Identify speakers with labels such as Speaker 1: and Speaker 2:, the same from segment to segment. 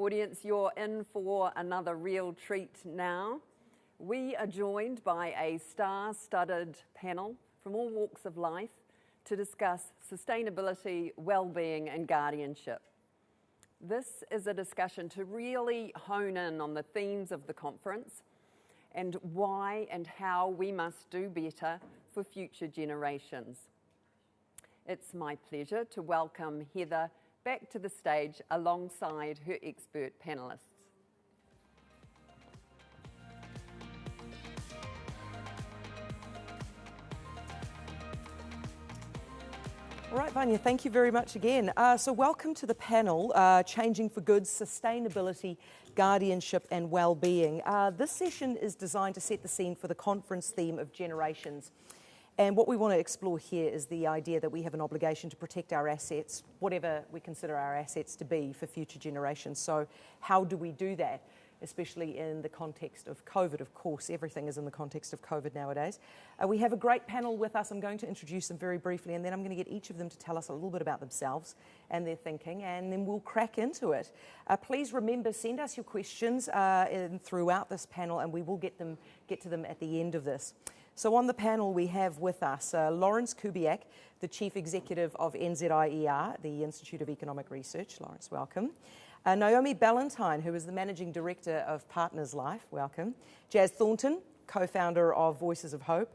Speaker 1: Audience, you're in for another real treat now. We are joined by a star-studded panel from all walks of life to discuss sustainability, well-being and guardianship. This is a discussion to really hone in on the themes of the conference and why and how we must do better for future generations. It's my pleasure to welcome Heather back to the stage alongside her expert panellists.
Speaker 2: All right, Vanya, thank you very much again. So welcome to the panel, Changing for Good, Sustainability, Guardianship and Wellbeing. This session is designed to set the scene for the conference theme of generations. And what we want to explore here is the idea that we have an obligation to protect our assets, whatever we consider our assets to be, for future generations. So how do we do that, especially in the context of COVID? Of course, everything is in the context of COVID nowadays. We have a great panel with us. I'm going to introduce them very briefly, and then I'm going to get each of them to tell us a little bit about themselves and their thinking, and then we'll crack into it. Please remember, send us your questions throughout this panel, and we will get to them at the end of this. So on the panel we have with us Laurence Kubiak, the Chief Executive of NZIER, the Institute of Economic Research. Laurence, welcome. Naomi Ballantyne, who is the Managing Director of Partners Life, welcome. Jazz Thornton, co-founder of Voices of Hope.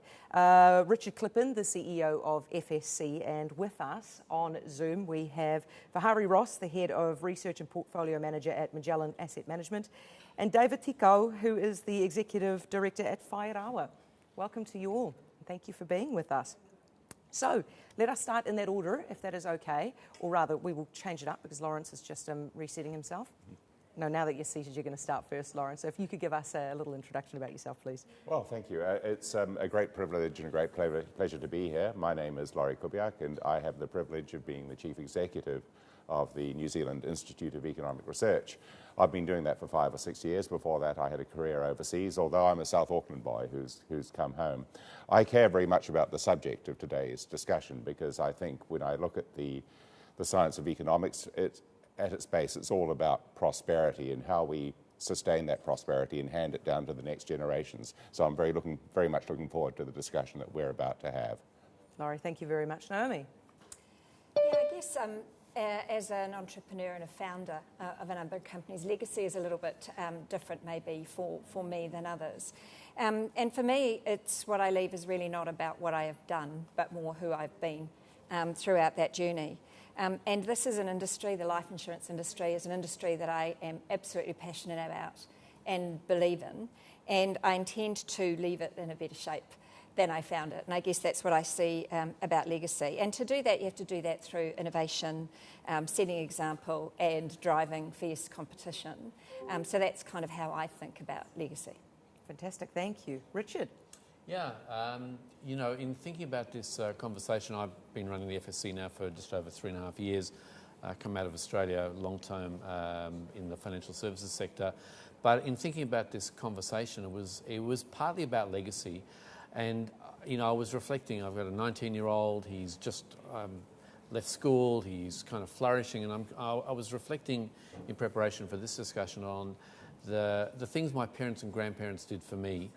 Speaker 2: Richard Klipin, the CEO of FSC, and with us on Zoom we have Vihari Ross, the Head of Research and Portfolio Manager at Magellan Asset Management, and David Tikao, who is the Executive Director at Rawa. Welcome to you all. Thank you for being with us. So let us start in that order, if that is okay, or rather we will change it up because Laurence is just resetting himself. No, now that you're seated, you're going to start first, Laurence. So if you could give us a little introduction about yourself, please.
Speaker 3: Well, thank you. It's a great privilege and a great pleasure to be here. My name is Laurence Kubiak, and I have the privilege of being the Chief Executive of the New Zealand Institute of Economic Research. I've been doing that for 5 or 6 years. Before that, I had a career overseas, although I'm a South Auckland boy who's come home. I care very much about the subject of today's discussion because I think when I look at the science of economics, at its base, it's all about prosperity and how we sustain that prosperity and hand it down to the next generations. So I'm very much looking forward to the discussion that we're about to have.
Speaker 2: Laurie, thank you very much. Naomi?
Speaker 4: Yeah, I guess as an entrepreneur and a founder of a number of companies, legacy is a little bit different maybe for me than others. And for me, it's what I leave is really not about what I have done, but more who I've been throughout that journey. And this is an industry, the life insurance industry is an industry that I am absolutely passionate about and believe in, and I intend to leave it in a better shape than I found it. And I guess that's what I see about legacy. And to do that, you have to do that through innovation, setting example and driving fierce competition. So that's kind of how I think about legacy.
Speaker 2: Fantastic, thank you. Richard?
Speaker 5: Yeah, you know, in thinking about this conversation, I've been running the FSC now for just over 3.5 years, come out of Australia long term in the financial services sector. But in thinking about this conversation, it was partly about legacy. And, you know, I was reflecting, I've got a 19-year-old, he's just left school, he's kind of flourishing, and I was reflecting in preparation for this discussion on the things my parents and grandparents did for me,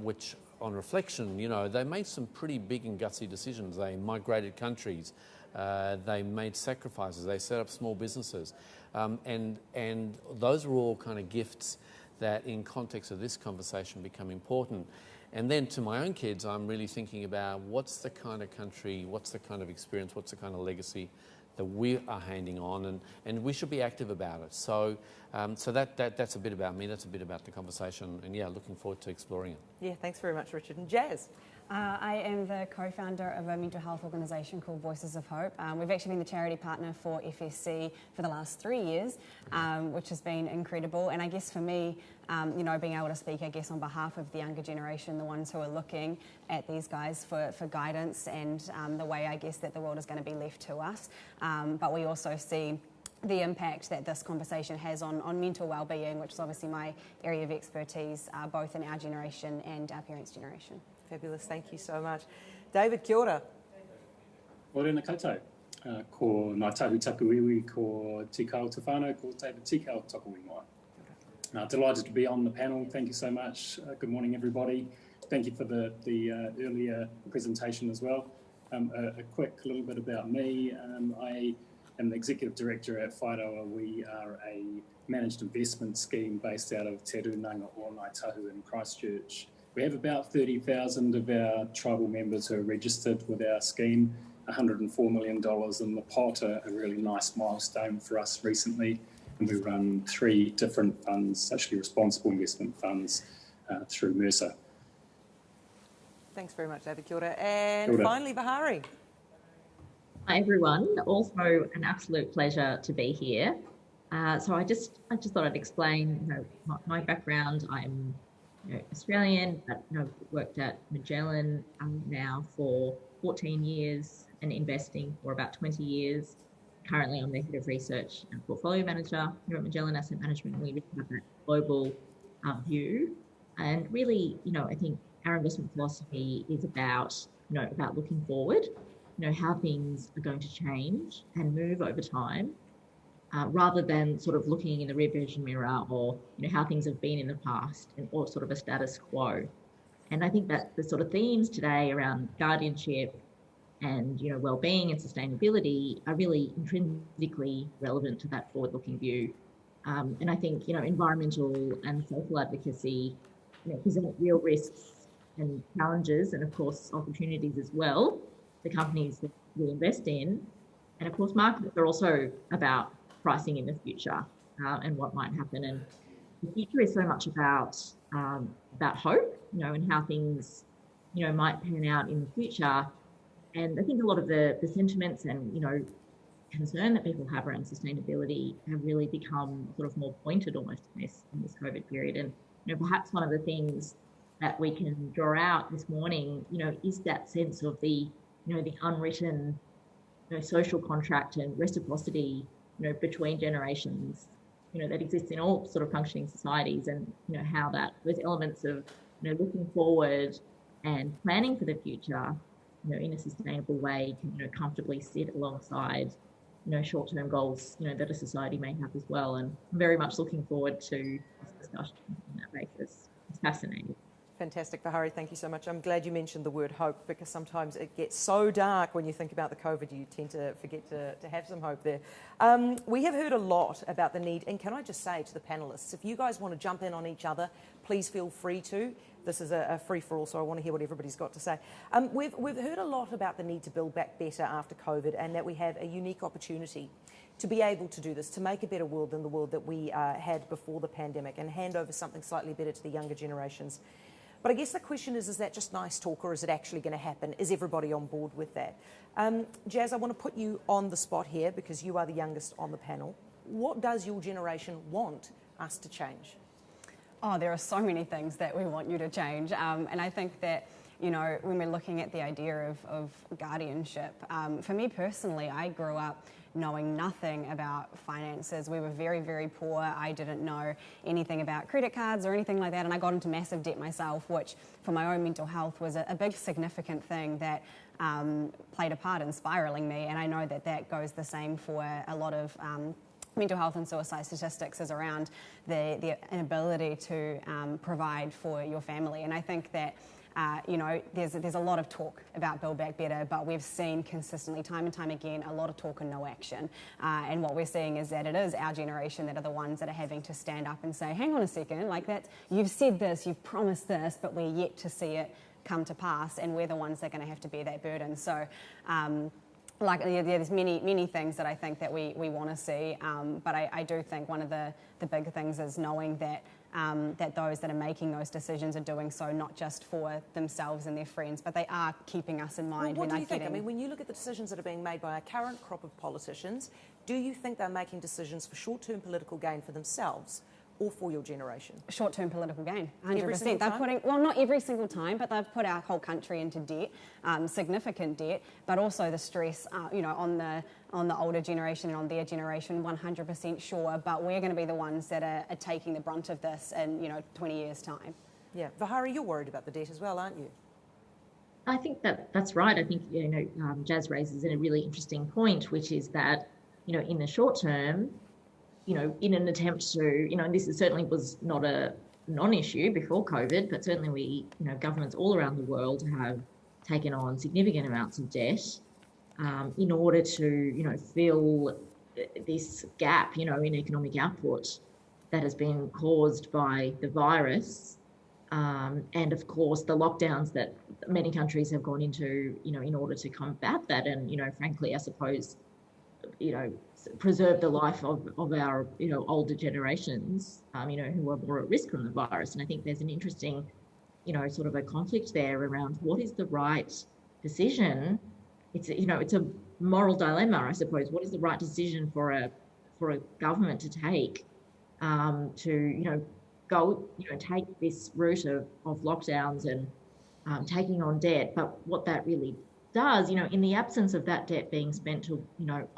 Speaker 5: which on reflection, you know, they made some pretty big and gutsy decisions. They migrated countries, they made sacrifices, they set up small businesses, and those were all kind of gifts that in context of this conversation become important. And then to my own kids, I'm really thinking about what's the kind of country, what's the kind of experience, what's the kind of legacy that we are handing on, and we should be active about it. So that's a bit about me, that's a bit about the conversation, and yeah, looking forward to exploring it.
Speaker 2: Yeah, thanks very much, Richard. And Jazz?
Speaker 6: I am the co-founder of a mental health organisation called Voices of Hope. We've actually been the charity partner for FSC for the last 3 years, which has been incredible. And I guess for me, you know, being able to speak, I guess, on behalf of the younger generation, the ones who are looking at these guys for guidance and the way, I guess, that the world is going to be left to us. But we also see the impact that this conversation has on mental well-being, which is obviously my area of expertise, both in our generation and our parents' generation.
Speaker 2: Fabulous, thank you so much. David, kia ora.
Speaker 7: Morena koutou. ko ngā tahu taku iwi, ko Tikao te whānau, ko David Tikao toko ingoa. Delighted to be on the panel. Thank you so much. Good morning, everybody. Thank you for the earlier presentation as well. A quick little bit about me. I am the Executive Director at Whai. We are a managed investment scheme based out of Te Runanga o Ngāi Tahu in Christchurch. We have about 30,000 of our tribal members who are registered with our scheme, $104 million in the pot, a really nice milestone for us recently. And we run 3 different funds, socially responsible investment funds through Mercer.
Speaker 2: Thanks very much, David. Kia ora. And
Speaker 7: Kia ora.
Speaker 2: finally, Vihari.
Speaker 8: Hi everyone, also an absolute pleasure to be here. So I just thought I'd explain my background. I'm Australian, but worked at Magellan now for 14 years and investing for about 20 years. Currently I'm the head of research and portfolio manager here at Magellan Asset Management. We really have that global view, and really, I think our investment philosophy is about looking forward, how things are going to change and move over time, rather than sort of looking in the rear vision mirror or how things have been in the past or sort of a status quo. And I think that the sort of themes today around guardianship and well-being and sustainability are really intrinsically relevant to that forward-looking view. And I think environmental and social advocacy present real risks and challenges, and of course opportunities as well, the companies that we invest in. And of course markets are also about pricing in the future and what might happen. And the future is so much about hope, and how things might pan out in the future. And I think a lot of the sentiments and concern that people have around sustainability have really become sort of more pointed almost in this COVID period. And perhaps one of the things that we can draw out this morning, is that sense of the unwritten, social contract and reciprocity, between generations, that exists in all sort of functioning societies, and how that those elements of looking forward and planning for the future, in a sustainable way can comfortably sit alongside short-term goals that a society may have as well. And I'm very much looking forward to this discussion on that basis. It's fascinating.
Speaker 2: Fantastic, Vihari, thank you so much. I'm glad you mentioned the word hope, because sometimes it gets so dark when you think about the COVID, you tend to forget to have some hope there. We have heard a lot about the need, and can I just say to the panellists, if you guys want to jump in on each other, please feel free to. This is a free-for-all, so I want to hear what everybody's got to say. We've heard a lot about the need to build back better after COVID, and that we have a unique opportunity to be able to do this, to make a better world than the world that we had before the pandemic, and hand over something slightly better to the younger generations. But I guess the question is that just nice talk, or is it actually going to happen? Is everybody on board with that? Jazz, I want to put you on the spot here because you are the youngest on the panel. What does your generation want us to change?
Speaker 6: Oh, there are so many things that we want you to change. And I think that, when we're looking at the idea of guardianship, for me personally, I grew up knowing nothing about finances. We were very, very poor. I didn't know anything about credit cards or anything like that, and I got into massive debt myself, which for my own mental health was a big significant thing that played a part in spiralling me. And I know that that goes the same for a lot of mental health and suicide statistics is around the inability to provide for your family. And I think that there's a lot of talk about Build Back Better, but we've seen consistently, time and time again, a lot of talk and no action. And what we're seeing is that it is our generation that are the ones that are having to stand up and say, hang on a second, you've said this, you've promised this, but we're yet to see it come to pass, and we're the ones that are going to have to bear that burden. So there's many things that I think that we want to see, but I do think one of the big things is knowing that that those that are making those decisions are doing so not just for themselves and their friends, but they are keeping us in mind.
Speaker 2: Well, what do you think? I mean, when you look at the decisions that are being made by our current crop of politicians, do you think they're making decisions for short-term political gain for themselves or for your generation?
Speaker 6: Short-term political gain, 100%.
Speaker 2: Every single time?
Speaker 6: Well, not every single time, but they've put our whole country into debt, significant debt, but also the stress, on the older generation and on their generation, 100% sure. But we're going to be the ones that are taking the brunt of this in, 20 years' time.
Speaker 2: Yeah. Vihari, you're worried about the debt as well, aren't you?
Speaker 8: I think that's right. I think, Jazz raises a really interesting point, which is that, in the short term, in an attempt to, and this certainly was not a non-issue before COVID, but certainly we, governments all around the world have taken on significant amounts of debt in order to, fill this gap, in economic output that has been caused by the virus. And of course, the lockdowns that many countries have gone into, in order to combat that. And, frankly, I suppose, preserve the life of our, older generations, who are more at risk from the virus. And I think there's an interesting, sort of a conflict there around what is the right decision. It's a moral dilemma, I suppose. What is the right decision for a government to take to, go, take this route of lockdowns and taking on debt, but what that really does, in the absence of that debt being spent to,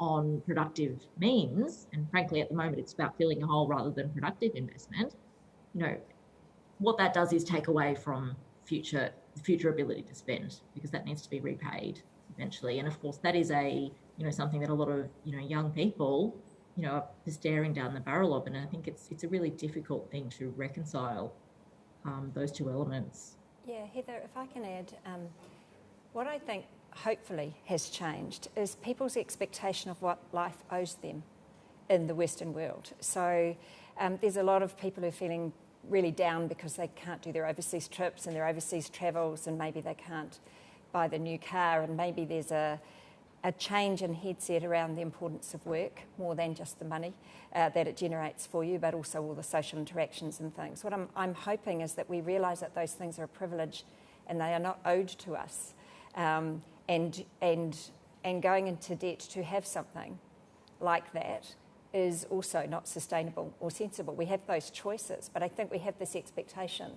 Speaker 8: on productive means, and frankly at the moment it's about filling a hole rather than productive investment, what that does is take away from future ability to spend, because that needs to be repaid eventually. And of course that is something that a lot of, young people, are staring down the barrel of, and I think it's a really difficult thing to reconcile those two elements.
Speaker 4: Yeah, Heather, if I can add, what I think hopefully has changed is people's expectation of what life owes them in the Western world. So there's a lot of people who are feeling really down because they can't do their overseas trips and their overseas travels, and maybe they can't buy the new car, and maybe there's a change in headset around the importance of work more than just the money that it generates for you, but also all the social interactions and things. What I'm hoping is that we realise that those things are a privilege and they are not owed to us. And going into debt to have something like that is also not sustainable or sensible. We have those choices, but I think we have this expectation,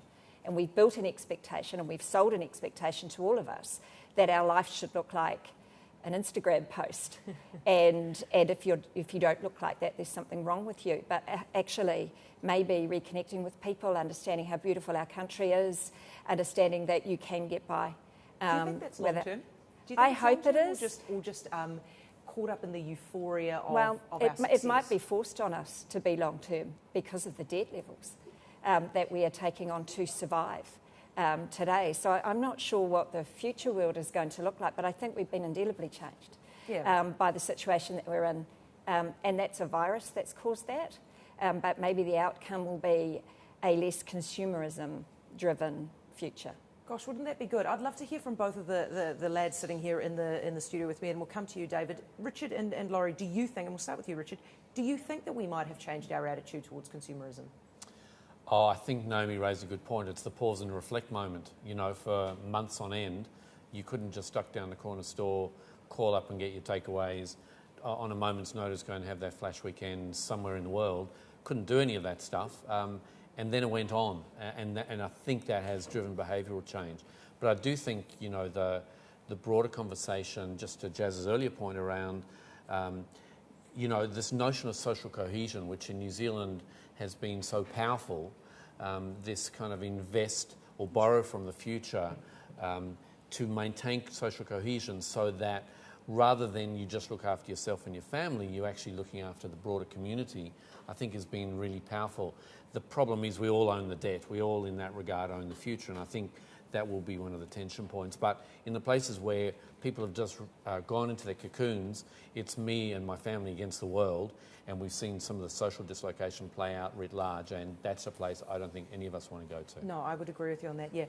Speaker 4: and we've built an expectation and we've sold an expectation to all of us that our life should look like an Instagram post, and if you don't look like that, there's something wrong with you. But actually, maybe reconnecting with people, understanding how beautiful our country is, understanding that you can get by.
Speaker 2: Do you think that's long term? Do you think
Speaker 4: I hope it is.
Speaker 2: Or just caught up in the euphoria of
Speaker 4: our
Speaker 2: success?
Speaker 4: It might be forced on us to be long term because of the debt levels that we are taking on to survive. Today. So I'm not sure what the future world is going to look like, but I think we've been indelibly changed by the situation that we're in. And that's a virus that's caused that. But maybe the outcome will be a less consumerism-driven future.
Speaker 2: Gosh, wouldn't that be good? I'd love to hear from both of the lads sitting here in the studio with me, and we'll come to you, David. Richard and Laurie, do you think, and we'll start with you, Richard, do you think that we might have changed our attitude towards consumerism?
Speaker 5: Oh, I think Naomi raised a good point. It's the pause and reflect moment. For months on end, you couldn't just duck down the corner store, call up and get your takeaways, on a moment's notice go and have that flash weekend somewhere in the world. Couldn't do any of that stuff. And then it went on. And I think that has driven behavioural change. But I do think, the broader conversation, just to Jazz's earlier point around, this notion of social cohesion, which in New Zealand has been so powerful, this kind of invest or borrow from the future to maintain social cohesion, so that rather than you just look after yourself and your family, you're actually looking after the broader community, I think has been really powerful. The problem is we all own the debt. We all, in that regard, own the future, and I think that will be one of the tension points. But in the places where people have just gone into their cocoons, it's me and my family against the world, and we've seen some of the social dislocation play out writ large, and that's a place I don't think any of us want to go to.
Speaker 2: No, I would agree with you on that, yeah.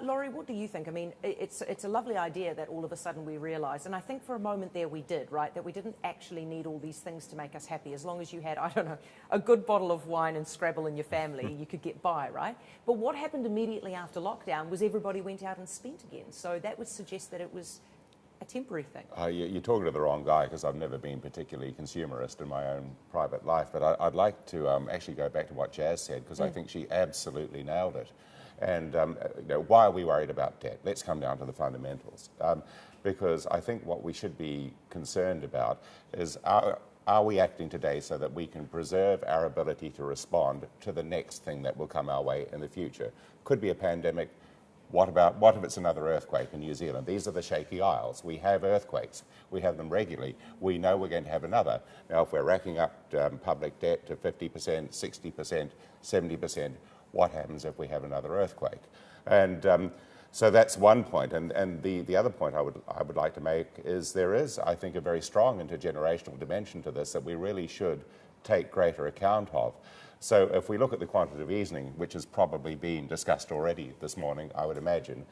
Speaker 2: Laurie, what do you think? I mean, it's a lovely idea that all of a sudden we realise, and I think for a moment there we did, right, that we didn't actually need all these things to make us happy. As long as you had, I don't know, a good bottle of wine and Scrabble in your family, you could get by, right? But what happened immediately after lockdown was everybody went out and spent again. So that would suggest that it was a temporary thing.
Speaker 3: You're talking to the wrong guy, because I've never been particularly consumerist in my own private life, but I'd like to actually go back to what Jazz said, because I think she absolutely nailed it. And why are we worried about debt? Let's come down to the fundamentals. Because I think what we should be concerned about is are we acting today so that we can preserve our ability to respond to the next thing that will come our way in the future? Could be a pandemic, What if it's another earthquake in New Zealand? These are the shaky isles. We have earthquakes. We have them regularly. We know we're going to have another. Now, if we're racking up public debt to 50%, 60%, 70%, what happens if we have another earthquake? And so that's one point. And the other point I would like to make is there is, I think, a very strong intergenerational dimension to this that we really should take greater account of. So if we look at the quantitative easing, which has probably been discussed already this morning, I would imagine,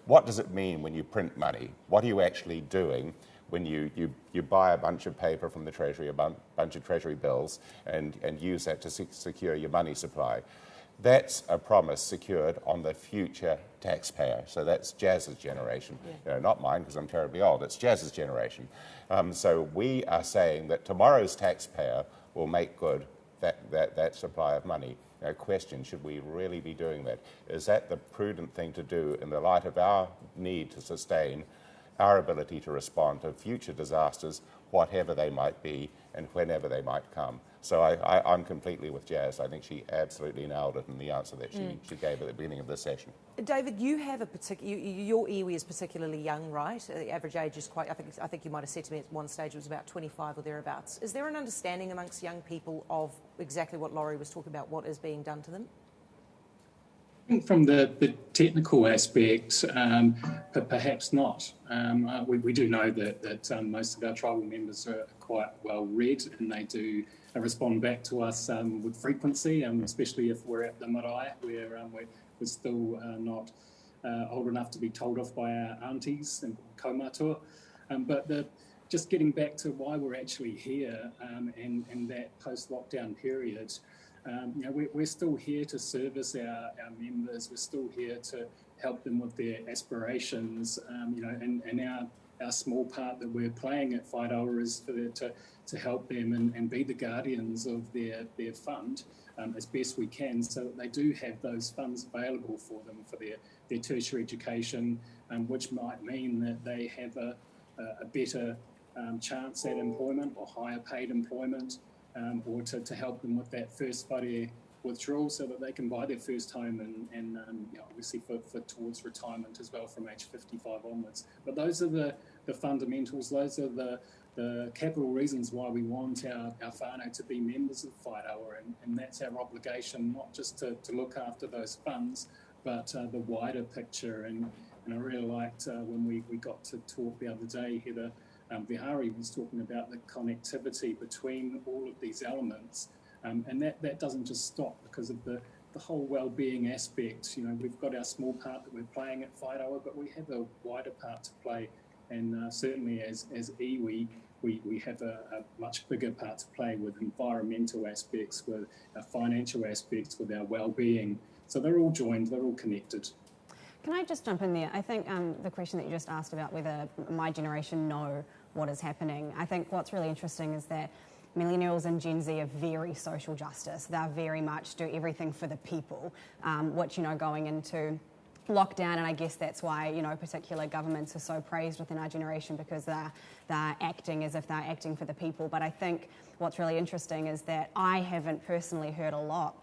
Speaker 3: what does it mean when you print money? What are you actually doing when you buy a bunch of paper from the Treasury, a bunch of Treasury bills, and use that to secure your money supply? That's a promise secured on the future taxpayer. So that's Jazz's generation, not mine because I'm terribly old. It's Jazz's generation. So we are saying that tomorrow's taxpayer will make good that supply of money. Now, question, should we really be doing that? Is that the prudent thing to do in the light of our need to sustain our ability to respond to future disasters, whatever they might be and whenever they might come? So I'm completely with Jazz. I think she absolutely nailed it in the answer that she gave at the beginning of this session.
Speaker 2: David, you have a particular, your iwi is particularly young, right? The average age is quite, I think you might have said to me at one stage it was about 25 or thereabouts. Is there an understanding amongst young people of exactly what Laurie was talking about, what is being done to them?
Speaker 7: I think from the technical aspect, perhaps not. We do know that most of our tribal members are quite well read and they do respond back to us with frequency, especially if we're at the marae where we're still not old enough to be told off by our aunties and kaumatua. But just getting back to why we're actually here and that post-lockdown period, we're still here to service our members. We're still here to help them with their aspirations, and our small part that we're playing at Whai is to help them and be the guardians of their fund as best we can, so that they do have those funds available for them for their tertiary education, which might mean that they have a better chance at employment or higher paid employment, or to help them with that first whare withdrawal so that they can buy their first home and obviously for towards retirement as well from age 55 onwards. But those are the fundamentals, those are the capital reasons why we want our whānau to be members of Whaiawa, and that's our obligation, not just to look after those funds, but the wider picture. And I really liked when we got to talk the other day, Heather, Vihari was talking about the connectivity between all of these elements, and that doesn't just stop because of the whole well-being aspect. We've got our small part that we're playing at Whaiawa, but we have a wider part to play, and certainly as iwi, we have a much bigger part to play with environmental aspects, with our financial aspects, with our well-being. So they're all joined, they're all connected.
Speaker 6: Can I just jump in there? I think the question that you just asked about whether my generation know what is happening, I think what's really interesting is that millennials and Gen Z are very social justice. They're very much do everything for the people, which, going into lockdown, and I guess that's why, particular governments are so praised within our generation, because they're acting as if they're acting for the people. But I think what's really interesting is that I haven't personally heard a lot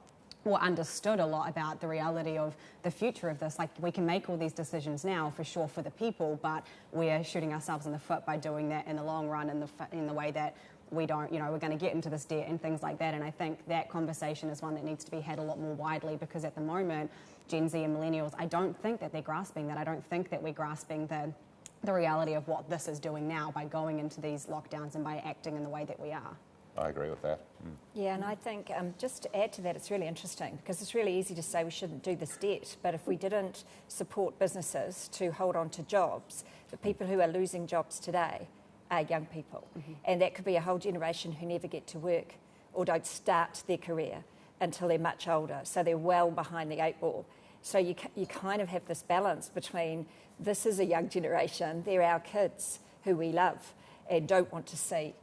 Speaker 6: or understood a lot about the reality of the future of this. Like, we can make all these decisions now for sure for the people, but we're shooting ourselves in the foot by doing that in the long run, in the way that we don't, we're going to get into this debt and things like that. And I think that conversation is one that needs to be had a lot more widely, because at the moment, Gen Z and millennials, I don't think that they're grasping that. I don't think that we're grasping the reality of what this is doing now by going into these lockdowns and by acting in the way that we are.
Speaker 3: I agree with that.
Speaker 4: Yeah, and I think just to add to that, it's really interesting because it's really easy to say we shouldn't do this debt, but if we didn't support businesses to hold on to jobs, the people who are losing jobs today are young people. Mm-hmm. And that could be a whole generation who never get to work or don't start their career until they're much older, so they're well behind the 8 ball. So you kind of have this balance between this is a young generation, they're our kids who we love and don't want to see,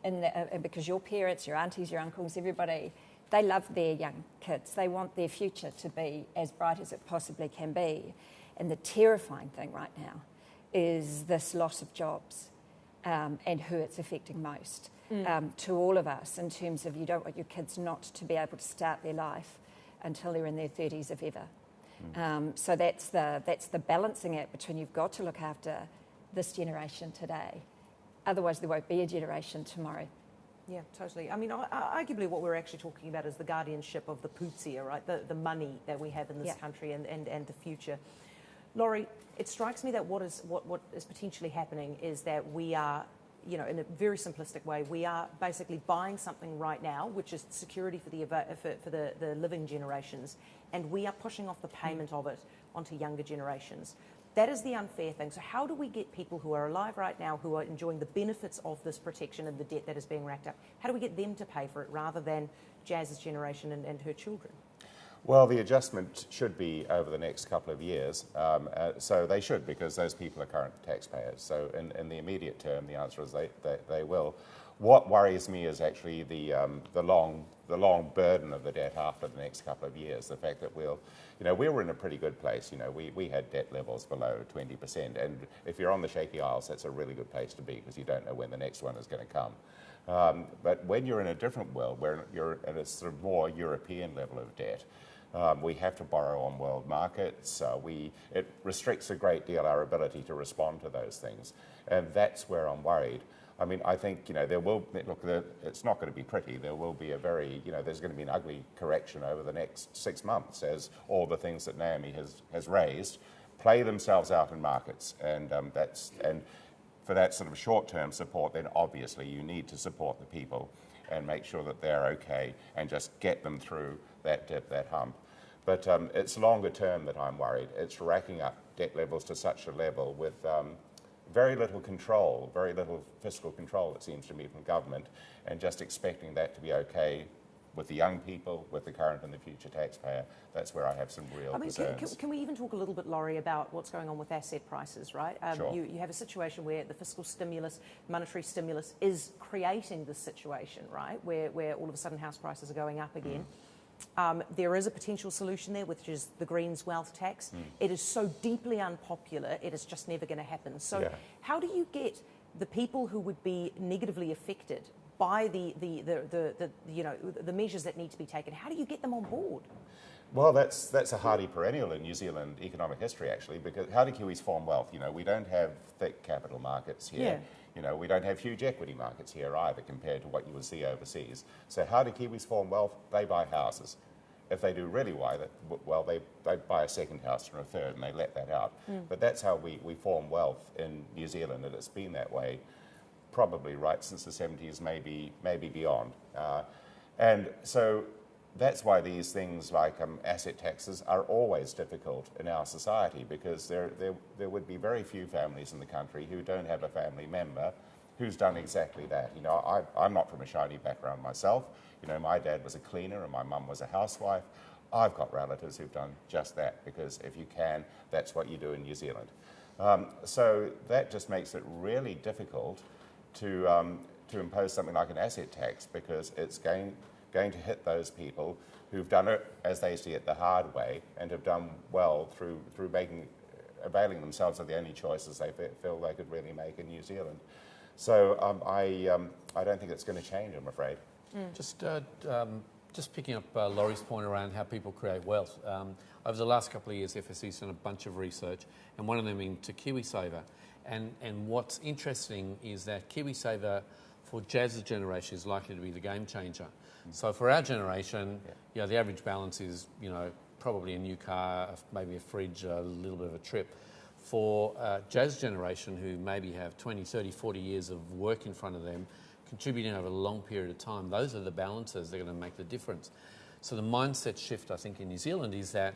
Speaker 4: because your parents, your aunties, your uncles, everybody, they love their young kids. They want their future to be as bright as it possibly can be. And the terrifying thing right now is this loss of jobs and who it's affecting most to all of us, in terms of you don't want your kids not to be able to start their life until they're in their 30s if ever. So that's the balancing act between you've got to look after this generation today, otherwise there won't be a generation tomorrow.
Speaker 2: Yeah, totally. I mean, arguably what we're actually talking about is the guardianship of the pūtea, right? The money that we have in this country and the future. Laurie, it strikes me that what is potentially happening is that we are, in a very simplistic way, we are basically buying something right now, which is security for the living generations, and we are pushing off the payment of it onto younger generations. That is the unfair thing. So how do we get people who are alive right now, who are enjoying the benefits of this protection and the debt that is being racked up, how do we get them to pay for it rather than Jazz's generation and her children?
Speaker 3: Well, the adjustment should be over the next couple of years. So they should, because those people are current taxpayers. So in the immediate term, the answer is they will. What worries me is actually the long burden of the debt after the next couple of years. The fact that we were in a pretty good place. We had debt levels below 20%, and if you're on the shaky isles, that's a really good place to be because you don't know when the next one is going to come. But when you're in a different world, where you're at a sort of more European level of debt, we have to borrow on world markets. It restricts a great deal our ability to respond to those things, and that's where I'm worried. I mean, I think, there will, it's not going to be pretty. There will be there's going to be an ugly correction over the next 6 months as all the things that Naomi has raised play themselves out in markets. And for that sort of short-term support, then obviously you need to support the people and make sure that they're okay and just get them through that hump. But it's longer term that I'm worried. It's racking up debt levels to such a level with very little control, very little fiscal control, it seems to me, from government, and just expecting that to be okay with the young people, with the current and the future taxpayer. That's where I have some real concerns.
Speaker 2: Can we even talk a little bit, Laurie, about what's going on with asset prices, right?
Speaker 3: Sure.
Speaker 2: You have a situation where the fiscal stimulus, monetary stimulus is creating this situation, right, where all of a sudden house prices are going up again. There is a potential solution there, which is the Greens wealth tax. It is so deeply unpopular, it is just never going to happen. So how do you get the people who would be negatively affected by the measures that need to be taken, how do you get them on board?
Speaker 3: Well, that's a hardy perennial in New Zealand economic history, actually, because how do Kiwis form wealth? We don't have thick capital markets here. We don't have huge equity markets here either compared to what you would see overseas. So how do Kiwis form wealth? They buy houses. If they do really well, they buy a second house or a third and they let that out. But that's how we form wealth in New Zealand, and it's been that way probably right since the 70s, maybe beyond. And so that's why these things like asset taxes are always difficult in our society, because there would be very few families in the country who don't have a family member who's done exactly that. I'm not from a shiny background myself. My dad was a cleaner and my mum was a housewife. I've got relatives who've done just that, because if you can, that's what you do in New Zealand. So that just makes it really difficult to impose something like an asset tax, because it's going to hit those people who've done it, as they see it, the hard way, and have done well through availing themselves of the only choices they feel they could really make in New Zealand. So I don't think it's going to change, I'm afraid.
Speaker 5: Just picking up Laurie's point around how people create wealth. Over the last couple of years, FSC's done a bunch of research, and one of them into KiwiSaver. And what's interesting is that KiwiSaver for Jazz's generation is likely to be the game changer. So for our generation, the average balance is, probably a new car, maybe a fridge, a little bit of a trip. For Jazz's generation, who maybe have 20, 30, 40 years of work in front of them, contributing over a long period of time, those are the balances that are going to make the difference. So the mindset shift, I think, in New Zealand is that,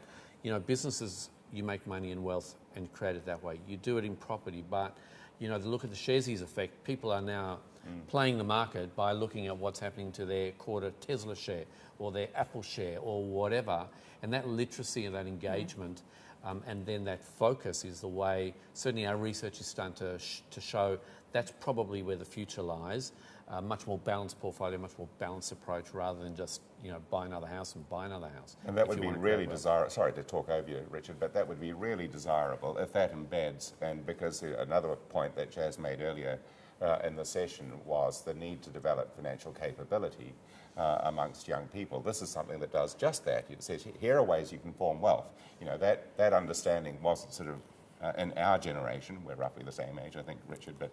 Speaker 5: businesses, you make money and wealth and create it that way. You do it in property, but, look at the sharesies effect. People are now playing the market by looking at what's happening to their quarter Tesla share or their Apple share or whatever. And that literacy and that engagement and then that focus is the way, certainly our research is starting to show that's probably where the future lies. A much more balanced portfolio, much more balanced approach rather than just, buy another house and buy another house.
Speaker 3: And that would be really desirable. Sorry to talk over you, Richard, but that would be really desirable if that embeds, and because another point that Jazz made earlier in the session was the need to develop financial capability amongst young people. This is something that does just that. It says, here are ways you can form wealth. You know, that understanding wasn't sort of in our generation. We're roughly the same age, I think, Richard, but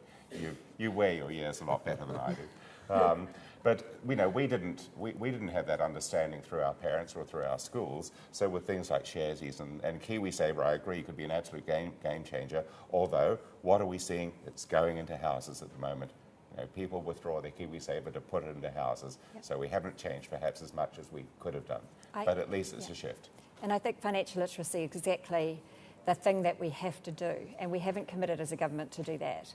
Speaker 3: you wear your years a lot better than I do. But you know, we didn't have that understanding through our parents or through our schools. So with things like Sharesies and KiwiSaver, I agree, could be an absolute game changer. Although, what are we seeing? It's going into houses at the moment. You know, people withdraw their KiwiSaver to put it into houses. Yep. So we haven't changed perhaps as much as we could have done. But at least it's a shift.
Speaker 4: And I think financial literacy is exactly the thing that we have to do, and we haven't committed as a government to do that.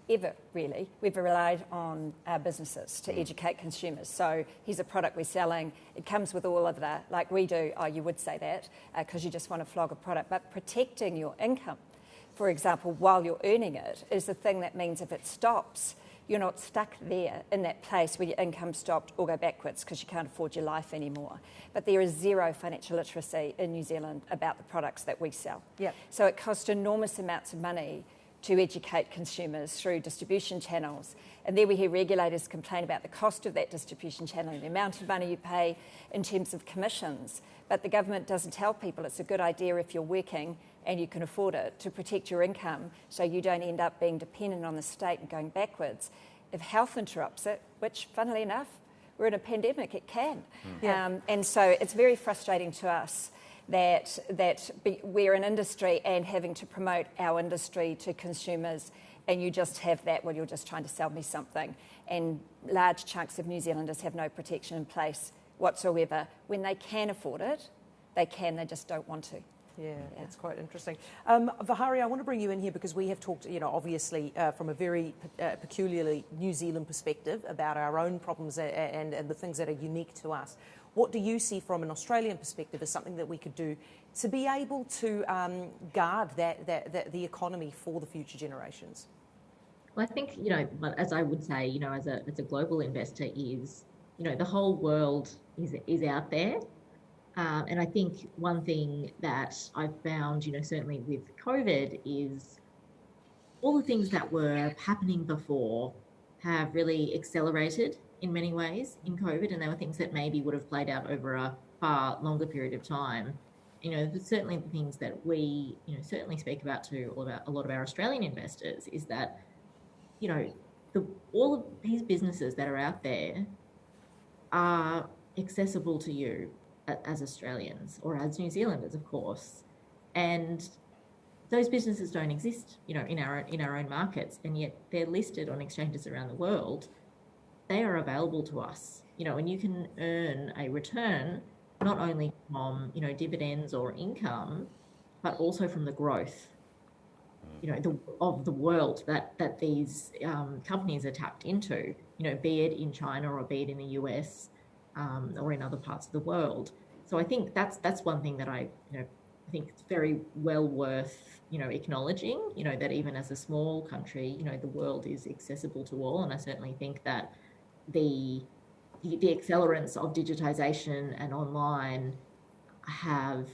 Speaker 4: Ever, really. We've relied on our businesses to educate consumers. So here's a product we're selling. It comes with all of the, like we do, you would say that, because you just want to flog a product. But protecting your income, for example, while you're earning it, is the thing that means if it stops, you're not stuck there in that place where your income stopped or go backwards because you can't afford your life anymore. But there is zero financial literacy in New Zealand about the products that we sell. Yep. So it costs enormous amounts of money to educate consumers through distribution channels. And there we hear regulators complain about the cost of that distribution channel and the amount of money you pay in terms of commissions. But the government doesn't tell people it's a good idea if you're working and you can afford it to protect your income so you don't end up being dependent on the state and going backwards. If health interrupts it, which funnily enough, we're in a pandemic, it can. And so it's very frustrating to us that we're an industry and having to promote our industry to consumers, and you just have that, well, you're just trying to sell me something. And large chunks of New Zealanders have no protection in place whatsoever. When they can afford it, they just don't want to.
Speaker 2: Yeah, it's quite interesting. Vihari, I want to bring you in here because we have talked, you know, obviously from a very peculiarly New Zealand perspective about our own problems and the things that are unique to us. What do you see from an Australian perspective as something that we could do to be able to guard the economy for the future generations?
Speaker 8: Well, I think, you know, as I would say, you know, as a global investor is, you know, the whole world is out there. And I think one thing that I've found, you know, certainly with COVID is all the things that were happening before have really accelerated in many ways in COVID, and there were things that maybe would have played out over a far longer period of time. You know, but certainly the things that we, you know, certainly speak about to a lot of our Australian investors is that, you know, all of these businesses that are out there are accessible to you as Australians or as New Zealanders, of course, and those businesses don't exist, you know, in our own markets, and yet they're listed on exchanges around the world. They are available to us, you know, and you can earn a return not only from, you know, dividends or income, but also from the growth, you know, of the world that these companies are tapped into, you know, be it in China or be it in the US or in other parts of the world. So I think that's one thing that I think it's very well worth, you know, acknowledging, you know, that even as a small country, you know, the world is accessible to all, and I certainly think that the accelerants of digitization and online have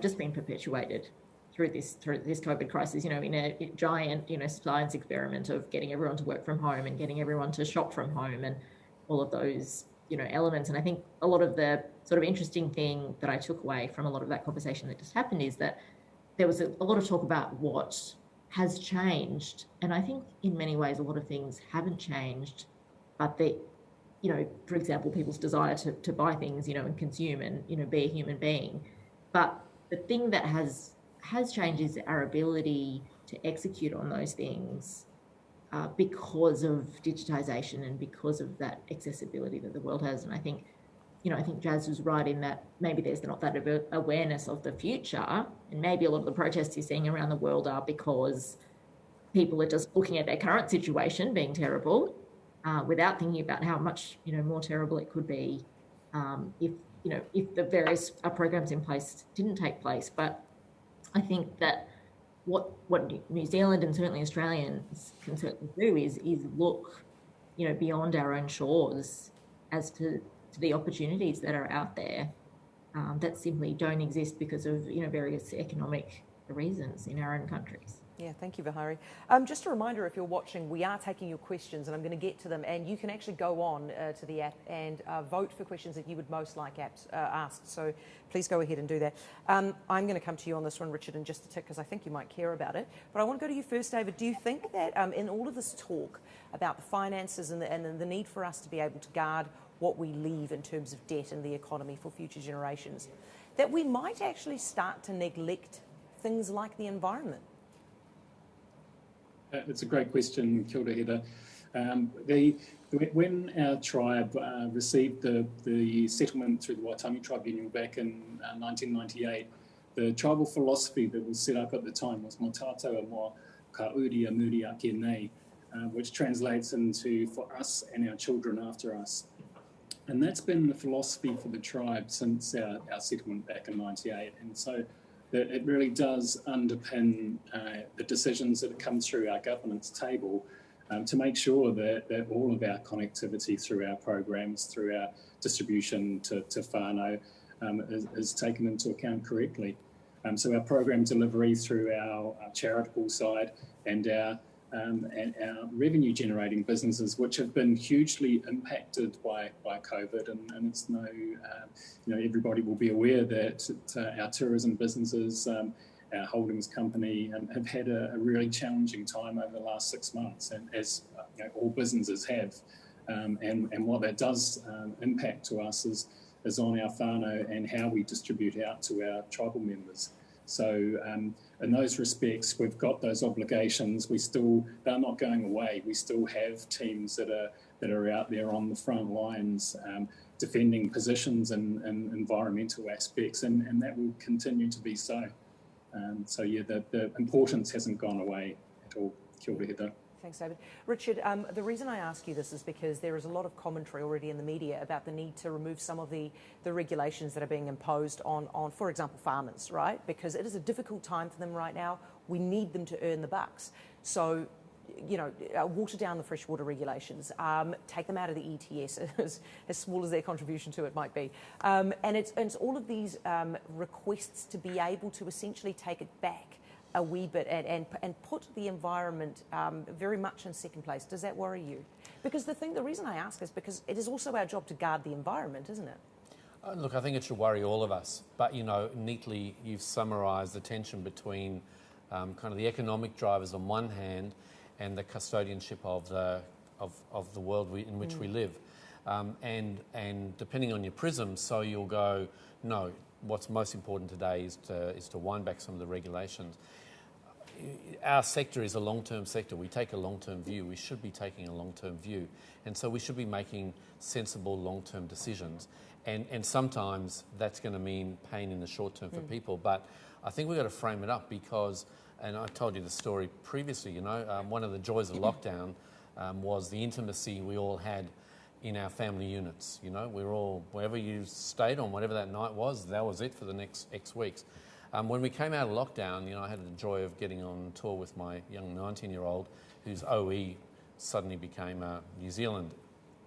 Speaker 8: just been perpetuated through this COVID crisis, you know, in a giant, you know, science experiment of getting everyone to work from home and getting everyone to shop from home and all of those, you know, elements. And I think a lot of the sort of interesting thing that I took away from a lot of that conversation that just happened is that there was a lot of talk about what has changed. And I think in many ways, a lot of things haven't changed, but they, you know, for example, people's desire to buy things, you know, and consume and, you know, be a human being. But the thing that has changed is our ability to execute on those things because of digitization and because of that accessibility that the world has. And I think Jazz was right in that maybe there's not that awareness of the future, and maybe a lot of the protests you're seeing around the world are because people are just looking at their current situation being terrible without thinking about how much, you know, more terrible it could be if the various programs in place didn't take place. But I think that what New Zealand and certainly Australians can certainly do is look, you know, beyond our own shores as to the opportunities that are out there that simply don't exist because of, you know, various economic reasons in our own countries.
Speaker 2: Yeah, thank you, Vihari. Just a reminder, if you're watching, we are taking your questions and I'm going to get to them, and you can actually go on to the app and vote for questions that you would most like asked. So please go ahead and do that. I'm going to come to you on this one, Richard, in just a tick, because I think you might care about it. But I want to go to you first, David. Do you think that in all of this talk about the finances and the need for us to be able to guard what we leave in terms of debt in the economy for future generations, that we might actually start to neglect things like the environment?
Speaker 7: It's a great question, Kia ora, Heather. When our tribe received the settlement through the Waitangi Tribunal back in 1998, the tribal philosophy that was set up at the time was Mō tātou mō ka uri a muri ake nei, which translates into for us and our children after us. And that's been the philosophy for the tribe since our settlement back in 98. And so it really does underpin the decisions that come through our governance table to make sure that all of our connectivity through our programs, through our distribution to whānau is taken into account correctly. So our program delivery through our charitable side and our revenue generating businesses, which have been hugely impacted by COVID, and it's everybody will be aware that our tourism businesses, our holdings company, have had a really challenging time over the last 6 months, and as all businesses have, and what that does impact to us is on our whānau and how we distribute out to our tribal members. So in those respects, we've got those obligations. They're not going away. We still have teams that are out there on the front lines defending positions and environmental aspects, and that will continue to be so. So yeah, the importance hasn't gone away at all. Kia ora, Heather.
Speaker 2: Thanks, David. Richard, the reason I ask you this is because there is a lot of commentary already in the media about the need to remove some of the regulations that are being imposed on, for example, farmers, right? Because it is a difficult time for them right now. We need them to earn the bucks. So, water down the freshwater regulations, take them out of the ETS, as small as their contribution to it might be. And it's all of these requests to be able to essentially take it back a wee bit and put the environment very much in second place. Does that worry you? Because the reason I ask is because it is also our job to guard the environment, isn't it?
Speaker 5: Look, I think it should worry all of us. But, neatly you've summarised the tension between kind of the economic drivers on one hand and the custodianship of the world in which we live. And depending on your prism, so you'll go, no, what's most important today is to wind back some of the regulations. Our sector is a long-term sector. We take a long-term view. We should be taking a long-term view. And so we should be making sensible long-term decisions. And sometimes that's going to mean pain in the short term for people. But I think we've got to frame it up because, and I told you the story previously, one of the joys of lockdown was the intimacy we all had in our family units. We were all, wherever you stayed on, whatever that night was, that was it for the next X weeks. When we came out of lockdown, I had the joy of getting on tour with my young 19-year-old whose OE suddenly became a New Zealand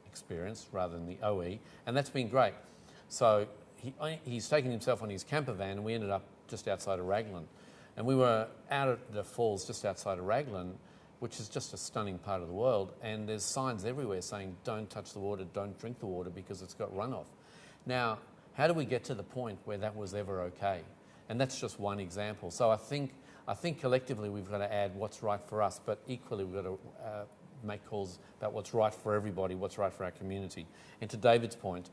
Speaker 5: experience rather than the OE, and that's been great. So he's taken himself on his camper van and we ended up just outside of Raglan. And we were out at the falls just outside of Raglan, which is just a stunning part of the world, and there's signs everywhere saying don't touch the water, don't drink the water because it's got runoff. Now, how do we get to the point where that was ever okay? And that's just one example. So I think collectively we've got to add what's right for us, but equally we've got to make calls about what's right for everybody, what's right for our community. And to David's point,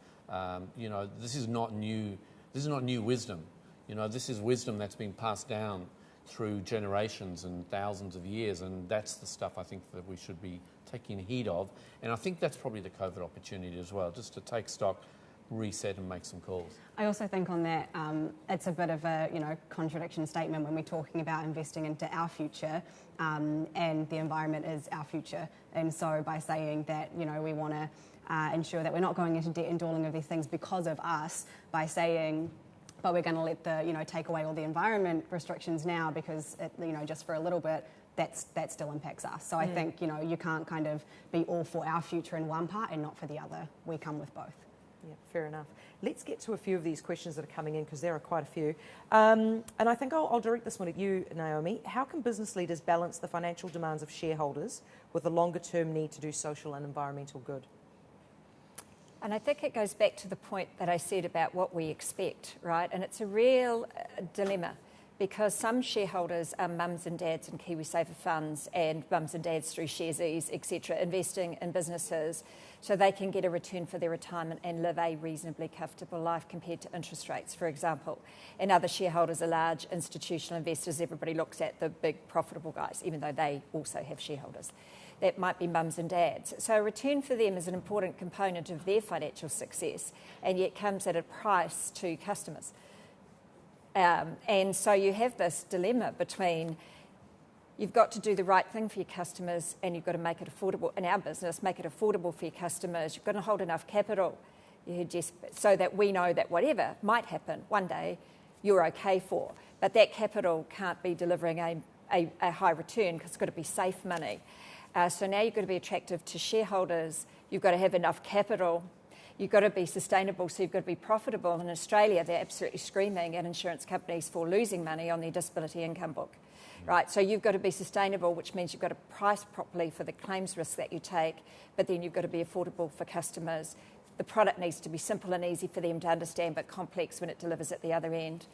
Speaker 5: this is not new. This is not new wisdom. This is wisdom that's been passed down through generations and thousands of years, and that's the stuff I think that we should be taking heed of. And I think that's probably the COVID opportunity as well, just to take stock, reset and make some calls.
Speaker 6: I also think on that, it's a bit of a contradiction statement when we're talking about investing into our future, and the environment is our future. And so by saying that we want to ensure that we're not going into debt and all of these things because of us, by saying but we're going to let the take away all the environment restrictions now because it, just for a little bit, that still impacts us. So I think you can't kind of be all for our future in one part and not for the other. We come with both.
Speaker 2: Yeah, fair enough. Let's get to a few of these questions that are coming in, because there are quite a few. And I think I'll direct this one at you, Naomi. How can business leaders balance the financial demands of shareholders with the longer-term need to do social and environmental good?
Speaker 4: And I think it goes back to the point that I said about what we expect, right? And it's a real dilemma, because some shareholders are mums and dads in KiwiSaver funds and mums and dads through Sharesies, etc., investing in businesses so they can get a return for their retirement and live a reasonably comfortable life compared to interest rates, for example. And other shareholders are large institutional investors. Everybody looks at the big profitable guys, even though they also have shareholders. That might be mums and dads. So a return for them is an important component of their financial success, and yet comes at a price to customers. And so you have this dilemma between you've got to do the right thing for your customers, and you've got to make it affordable. In our business, make it affordable for your customers. You've got to hold enough capital so that we know that whatever might happen one day, you're okay for. But that capital can't be delivering a high return, because it's got to be safe money. So now you've got to be attractive to shareholders. You've got to have enough capital. You've got to be sustainable, so you've got to be profitable. In Australia, they're absolutely screaming at insurance companies for losing money on their disability income book, right? So you've got to be sustainable, which means you've got to price properly for the claims risk that you take, but then you've got to be affordable for customers. The product needs to be simple and easy for them to understand, but complex when it delivers at the other end.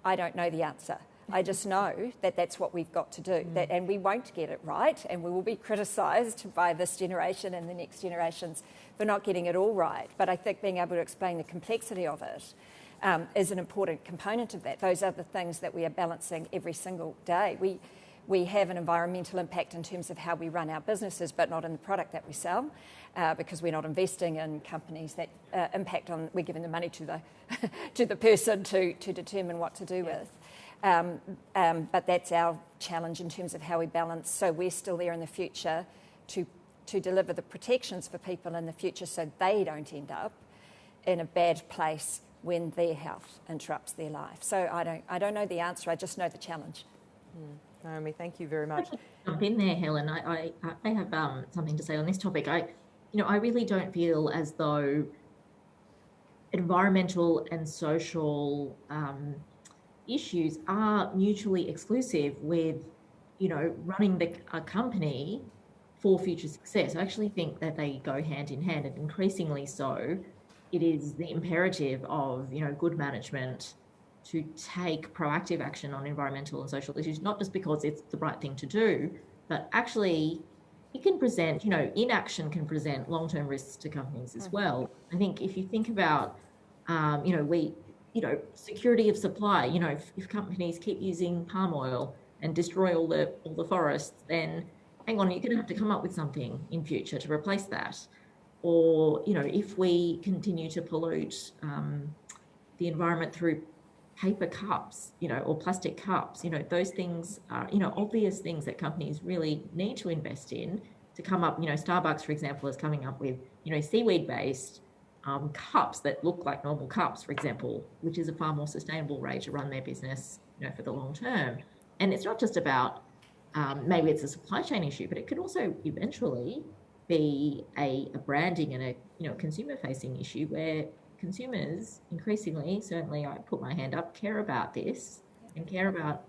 Speaker 4: I don't know the answer. I just know that that's what we've got to do, and we won't get it right, and we will be criticised by this generation and the next generations for not getting it all right. But I think being able to explain the complexity of it is an important component of that. Those are the things that we are balancing every single day. We have an environmental impact in terms of how we run our businesses, but not in the product that we sell, because we're not investing in companies that impact on. We're giving the money to the person to determine what to do with. But that's our challenge in terms of how we balance. So we're still there in the future to deliver the protections for people in the future, so they don't end up in a bad place when their health interrupts their life. So I don't know the answer. I just know the challenge.
Speaker 2: Naomi, thank you very much.
Speaker 8: Jump in there, Helen. I have something to say on this topic. I really don't feel as though environmental and social issues are mutually exclusive with, running a company for future success. I actually think that they go hand in hand, and increasingly so. It is the imperative of, good management to take proactive action on environmental and social issues, not just because it's the right thing to do, but actually it can present, inaction can present long-term risks to companies as well. I think if you think about, security of supply, if companies keep using palm oil and destroy all the forests, then hang on, you're going to have to come up with something in future to replace that. Or, if we continue to pollute the environment through paper cups, or plastic cups, those things are, obvious things that companies really need to invest in to come up. Starbucks, for example, is coming up with, seaweed-based cups that look like normal cups, for example, which is a far more sustainable way to run their business, for the long term. And it's not just about maybe it's a supply chain issue, but it could also eventually be a branding and a consumer-facing issue where consumers increasingly, certainly I put my hand up, care about this and care about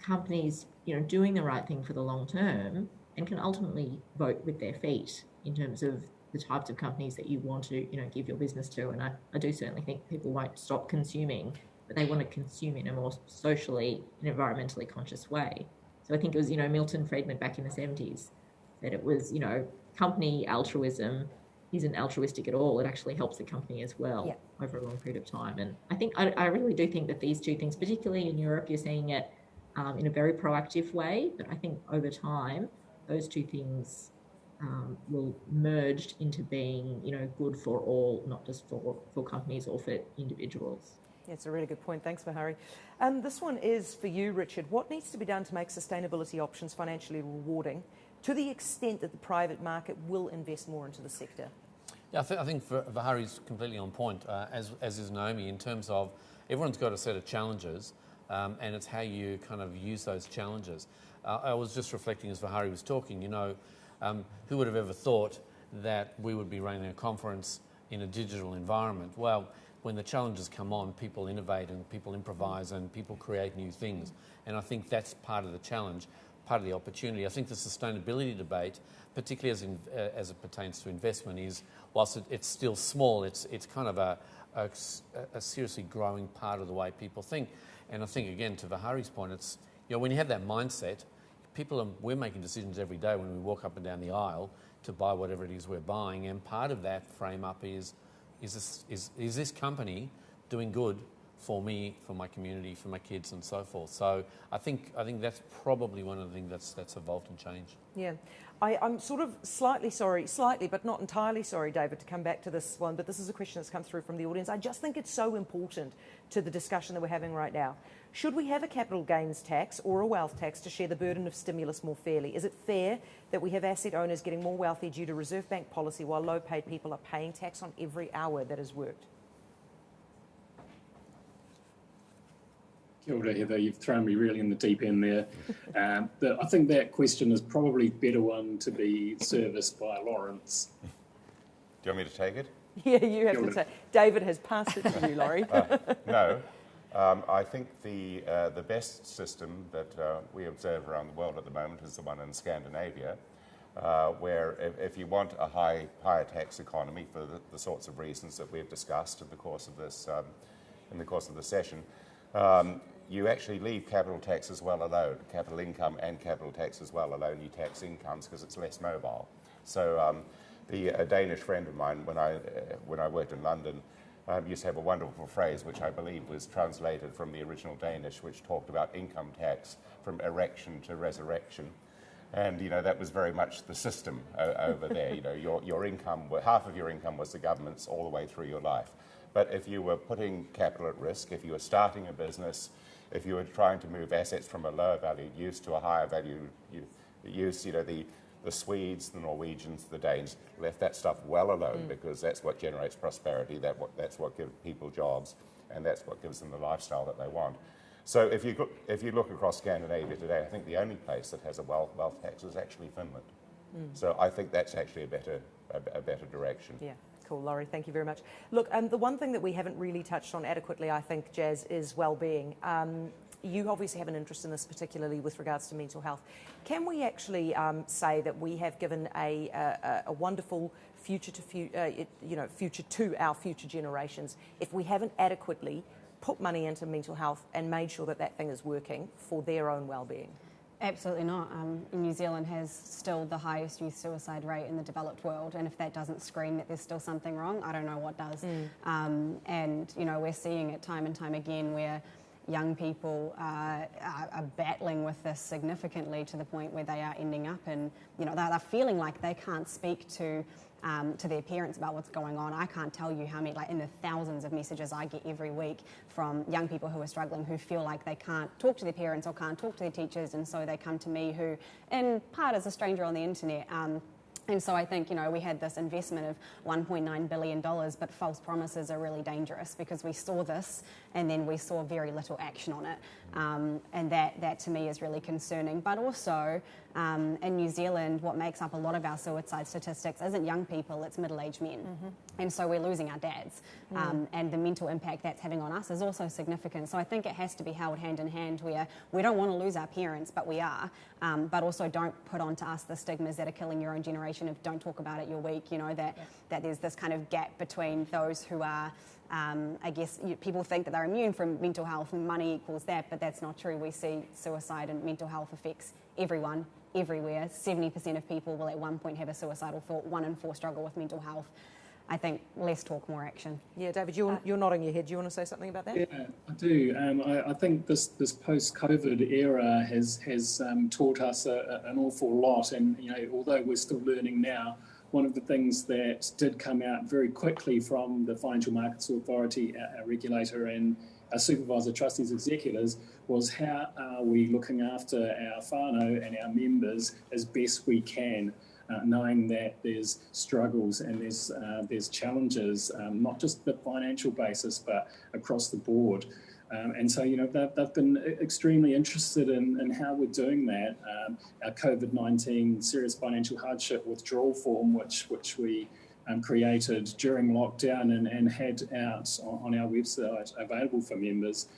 Speaker 8: companies, doing the right thing for the long term, and can ultimately vote with their feet in terms of the types of companies that you want to, give your business to. And I do certainly think people won't stop consuming, but they want to consume in a more socially and environmentally conscious way. So I think it was, Milton Friedman back in the 70s that it was, company altruism isn't altruistic at all. It actually helps the company as well over a long period of time. And I think I really do think that these two things, particularly in Europe, you're seeing it in a very proactive way. But I think over time, those two things will merge into being, good for all, not just for companies or for individuals.
Speaker 2: Yeah, it's a really good point. Thanks, Vihari. This one is for you, Richard. What needs to be done to make sustainability options financially rewarding to the extent that the private market will invest more into the sector?
Speaker 5: Yeah, I think Vihari's completely on point, as is Naomi, in terms of everyone's got a set of challenges, and it's how you kind of use those challenges. I was just reflecting as Vihari was talking, who would have ever thought that we would be running a conference in a digital environment. Well, when the challenges come on, people innovate and people improvise and people create new things. And I think that's part of the challenge, part of the opportunity. I think the sustainability debate, particularly as it pertains to investment, is, whilst it's still small, it's kind of a seriously growing part of the way people think. And I think, again, to Vihari's point, it's, when you have that mindset, we're making decisions every day when we walk up and down the aisle to buy whatever it is we're buying, and part of that frame up is this company doing good for me, for my community, for my kids, and so forth. So I think that's probably one of the things that's evolved and changed.
Speaker 2: Yeah. I'm sort of slightly, but not entirely sorry, David, to come back to this one, but this is a question that's come through from the audience. I just think it's so important to the discussion that we're having right now. Should we have a capital gains tax or a wealth tax to share the burden of stimulus more fairly? Is it fair that we have asset owners getting more wealthy due to Reserve Bank policy while low-paid people are paying tax on every hour that is worked?
Speaker 7: Kia ora, Heather, you've thrown me really in the deep end there. I think that question is probably a better one to be serviced by Laurence.
Speaker 3: Do you want me to take it?
Speaker 2: Yeah, you have to take. David has passed it to you, Laurie.
Speaker 3: No. I think the best system that we observe around the world at the moment is the one in Scandinavia, where if you want a higher tax economy for the sorts of reasons that we've discussed in the course of this session, you actually leave capital tax as well alone, capital income and capital tax as well alone. You tax incomes because it's less mobile. So a Danish friend of mine, when I worked in London, used to have a wonderful phrase, which I believe was translated from the original Danish, which talked about income tax from erection to resurrection. And, that was very much the system over there. Your income, half of your income was the government's all the way through your life. But if you were putting capital at risk, if you were starting a business, if you were trying to move assets from a lower value use to a higher value use, the Swedes, the Norwegians, the Danes left that stuff well alone because that's what generates prosperity, that's what gives people jobs, and that's what gives them the lifestyle that they want. So if you look across Scandinavia today, I think the only place that has a wealth tax is actually Finland. So I think that's actually a better direction.
Speaker 2: Yeah. Cool, Laurie, thank you very much. Look, the one thing that we haven't really touched on adequately, I think, Jazz, is well-being. You obviously have an interest in this, particularly with regards to mental health. Can we actually say that we have given a wonderful future to our future generations if we haven't adequately put money into mental health and made sure that that thing is working for their own well-being?
Speaker 6: Absolutely not. New Zealand has still the highest youth suicide rate in the developed world, and if that doesn't scream that there's still something wrong, I don't know what does. And we're seeing it time and time again where young people are battling with this significantly to the point where they are ending up and they're feeling like they can't speak to their parents about what's going on. I can't tell you how many, in the thousands of messages I get every week from young people who are struggling, who feel like they can't talk to their parents or can't talk to their teachers, and so they come to me, who in part is a stranger on the internet. And so I think, we had this investment of $1.9 billion, but false promises are really dangerous because we saw this and then we saw very little action on it. And that to me is really concerning. But also in New Zealand, what makes up a lot of our suicide statistics isn't young people, it's middle-aged men. And so we're losing our dads. And the mental impact that's having on us is also significant. So I think it has to be held hand in hand where we don't want to lose our parents, but we are. But also don't put onto us the stigmas that are killing your own generation of don't talk about it, you're weak, that there's this kind of gap between those who are, people think that they're immune from mental health and money equals that, but that's not true. We see suicide and mental health affects everyone, everywhere. 70% of people will at one point have a suicidal thought, 1 in 4 struggle with mental health. I think less talk, more action. Yeah, David, you're nodding your head. Do you want to say something about that?
Speaker 7: Yeah, I do. I think this post-COVID era has taught us an awful lot, and although we're still learning now, one of the things that did come out very quickly from the Financial Markets Authority, our regulator, and our supervisor, trustees, executors, was how are we looking after our whānau and our members as best we can. Knowing that there's struggles and there's challenges, not just the financial basis, but across the board. And so, they've been extremely interested in how we're doing that. Our COVID-19 serious financial hardship withdrawal form, which we created during lockdown and had out on our website available for members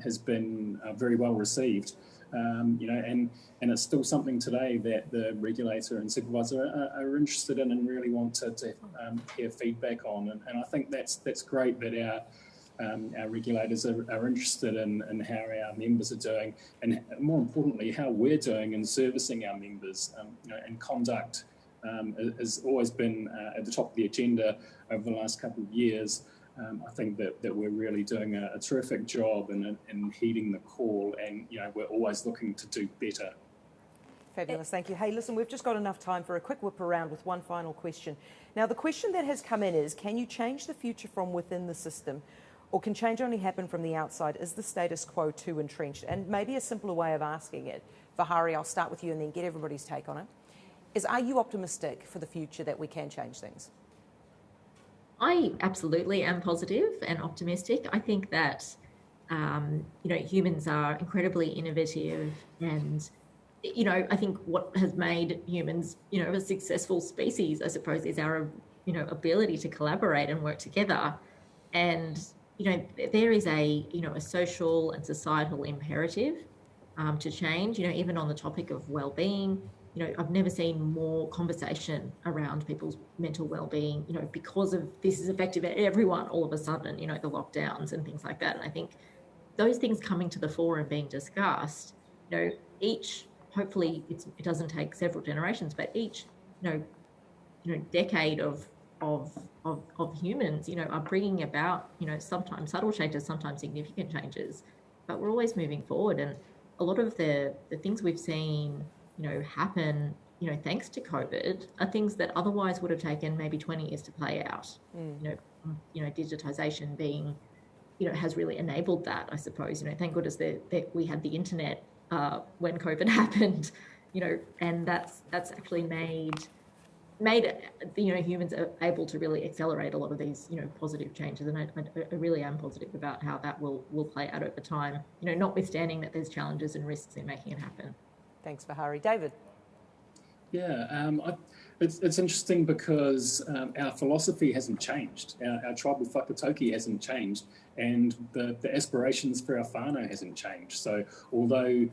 Speaker 7: has been very well received. And it's still something today that the regulator and supervisor are interested in and really want to hear feedback on. And I think that's great that our regulators are interested in how our members are doing, and more importantly, how we're doing in servicing our members. And conduct has always been at the top of the agenda over the last couple of years. I think that we're really doing a terrific job in heeding the call, and we're always looking to do better.
Speaker 2: Fabulous, thank you. Hey, listen, we've just got enough time for a quick whip around with one final question. Now, the question that has come in is, can you change the future from within the system, or can change only happen from the outside? Is the status quo too entrenched? And maybe a simpler way of asking it, Vihari, I'll start with you and then get everybody's take on it, is, are you optimistic for the future that we can change things?
Speaker 8: I absolutely am positive and optimistic. I think that, humans are incredibly innovative, and, I think what has made humans, a successful species, I suppose, is our, ability to collaborate and work together. And, there is a social and societal imperative to change, even on the topic of well-being. I've never seen more conversation around people's mental well-being, because of this is affecting everyone all of a sudden, the lockdowns and things like that. And I think those things coming to the fore and being discussed, each, hopefully it doesn't take several generations, but each, decade of humans, are bringing about, sometimes subtle changes, sometimes significant changes, but we're always moving forward. And a lot of the things we've seen, happen, thanks to COVID, are things that otherwise would have taken maybe 20 years to play out. Digitisation being, has really enabled that, I suppose. Thank goodness that we had the internet when COVID happened, and that's actually made humans are able to really accelerate a lot of these, positive changes. And I really am positive about how that will play out over time, notwithstanding that there's challenges and risks in making it happen.
Speaker 2: Thanks, Vihari. David?
Speaker 7: Yeah, it's interesting because our philosophy hasn't changed. Our tribal whakatauki hasn't changed, and the aspirations for our whānau hasn't changed. So although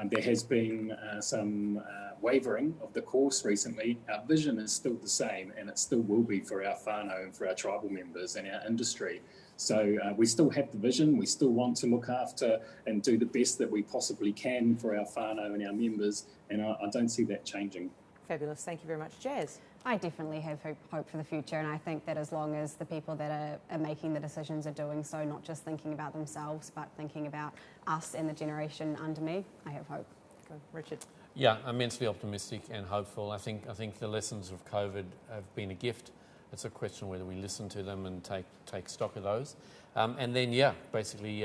Speaker 7: there has been some wavering of the course recently, our vision is still the same, and it still will be for our whānau and for our tribal members and our industry. So we still have the vision, we still want to look after and do the best that we possibly can for our whānau and our members, and I don't see that changing.
Speaker 2: Fabulous, thank you very much. Jazz?
Speaker 6: I definitely have hope for the future, and I think that as long as the people that are making the decisions are doing so, not just thinking about themselves, but thinking about us and the generation under me, I have hope.
Speaker 2: Good. Richard?
Speaker 5: Yeah, immensely optimistic and hopeful. I think the lessons of COVID have been a gift. It's a question of whether we listen to them and take stock of those. And then, basically,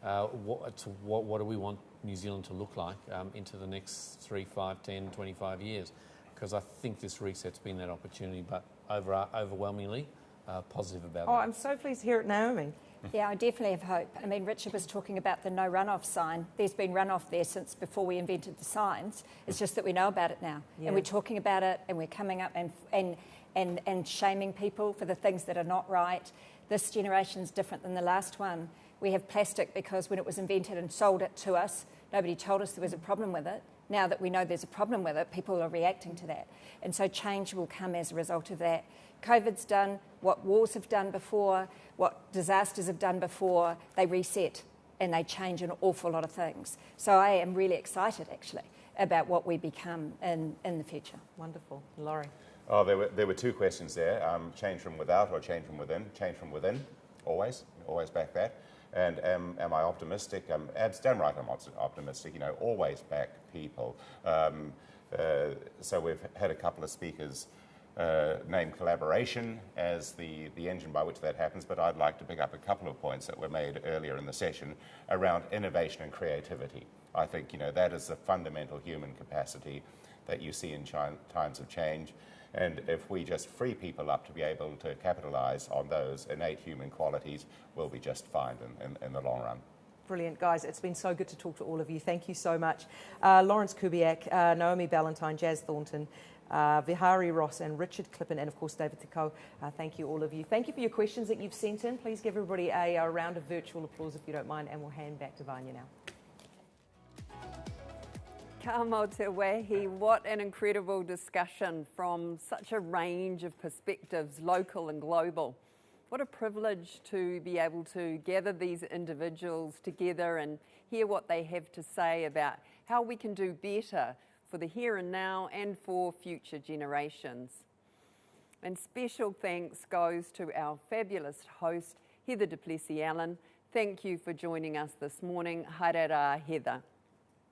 Speaker 5: what do we want New Zealand to look like into the next 3, 5, 10, 25 years? Because I think this reset's been that opportunity, but overwhelmingly positive about it.
Speaker 2: Oh, I'm so pleased to hear it, Naomi.
Speaker 4: Yeah, I definitely have hope. I mean, Richard was talking about the no runoff sign. There's been runoff there since before we invented the signs. It's just that we know about it now. Yeah. And we're talking about it, and we're coming up and shaming people for the things that are not right. This generation's different than the last one. We have plastic because when it was invented and sold it to us, nobody told us there was a problem with it. Now that we know there's a problem with it, people are reacting to that. And so change will come as a result of that. COVID's done what wars have done before, what disasters have done before. They reset and they change an awful lot of things. So I am really excited, actually, about what we become in the future.
Speaker 2: Wonderful. Laurie?
Speaker 3: Oh, there were two questions there. Change from without or change from within? Change from within, always back that. And am I optimistic? Damn right I'm optimistic, always back people. So we've had a couple of speakers name collaboration as the engine by which that happens, but I'd like to pick up a couple of points that were made earlier in the session around innovation and creativity. I think, that is the fundamental human capacity that you see in times of change. And if we just free people up to be able to capitalize on those innate human qualities, we'll be just fine in the long run.
Speaker 2: Brilliant, guys. It's been so good to talk to all of you. Thank you so much. Laurence Kubiak, Naomi Ballantyne, Jazz Thornton, Vihari, Ross and Richard Klipin, and of course David Tikao. Thank you all of you. Thank you for your questions that you've sent in. Please give everybody a round of virtual applause if you don't mind, and we'll hand back to Vanya now.
Speaker 1: Ka mau te wehi, what an incredible discussion from such a range of perspectives, local and global. What a privilege to be able to gather these individuals together and hear what they have to say about how we can do better for the here and now and for future generations. And special thanks goes to our fabulous host, Heather de Plessis-Allan. Thank you for joining us this morning. Haere rā, Heather.